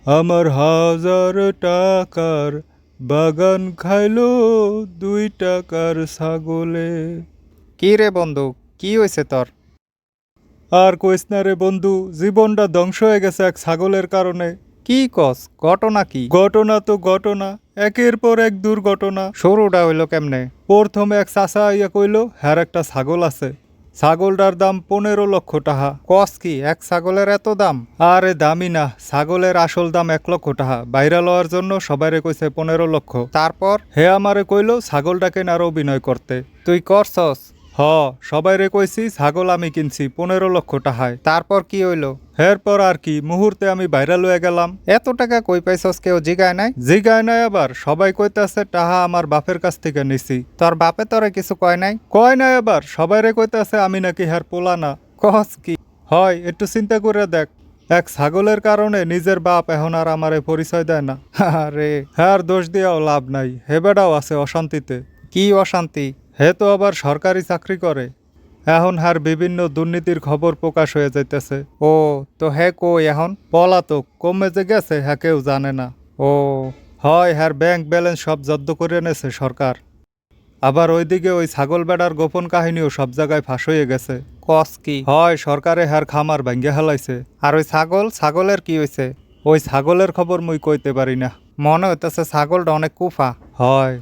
আমার 1000 টাকার বাগান খাইলো 2 টাকার ছাগলে। কি রে বন্ধু, কি হয়েছে তোর? আর কইস না রে বন্ধু, জীবনটা ধ্বংস হয়ে গেছে এক ছাগলের কারণে। কি কস, ঘটনা কি? ঘটনা তো ঘটনা, একের পর এক দুর্ঘটনা। শুরুটা হইলো কেমনে? প্রথমে এক চাচা আইয়া কইল হ্যার একটা ছাগল আছে, ছাগলটার দাম 15 লক্ষ টাকা। কস কি, এক ছাগলের এত দাম? আরে দামি না, ছাগলের আসল দাম 1 লক্ষ টাকা। বাইরা লওয়ার জন্য সবাইরে কইছে 15 লক্ষ। তারপর? হে আমারে কইল ছাগলটাকে আর অভিনয় করতে। তুই করছস? হ, সবাইরে কইছি ছাগল আমি কিনছি 15 লক্ষ টাকায়। তারপর কি হইলো? এরপর আর কি, মুহূর্তে আমি ভাইরাল হয়ে গেলাম। এত টাকা কই পাইছস, কেউ জিগায় নাই? জিগায় নাই আবার, সবাই কইতাছে টাহা আমার বাপের কাছ থেকে নিছি। তোর বাপে তোরে কিছু কয় নাই? কয় নাই আবার, সবাইরে কইতাছে আমি নাকি হ্যার পোলা না। কস কি? হয়, একটু চিন্তা করে দেখ, এক ছাগলের কারণে নিজের বাপ এখন আর আমারে পরিচয় দেয় না। আরে, হ্যার দোষ দিয়াও লাভ নাই, হে বেটাও আছে অশান্তিতে। কি অশান্তি? হে তো আবার সরকারি চাকরি করে। এখন হার বিভিন্ন দুর্নীতির খবর প্রকাশ হয়ে যাইতেছে। ও, তো হে কই এখন? পলাতক, কমে যে গেছে হ্যাঁ কেউ জানে না। ও, হয়, হ্যার ব্যাংক ব্যালেন্স সব জব্দ করে এনেছে সরকার। আবার ওইদিকে ওই ছাগল বেড়ার গোপন কাহিনীও সব জায়গায় ফাঁস হয়ে গেছে। কস কি? হয়, সরকারে হ্যার খামার ভাঙ্গে হেলাইছে। আর ওই ছাগলের কি হয়েছে? ওই ছাগলের খবর মুই কইতে পারি না। মনে হইতেছে ছাগলটা অনেক কুফা। হয়।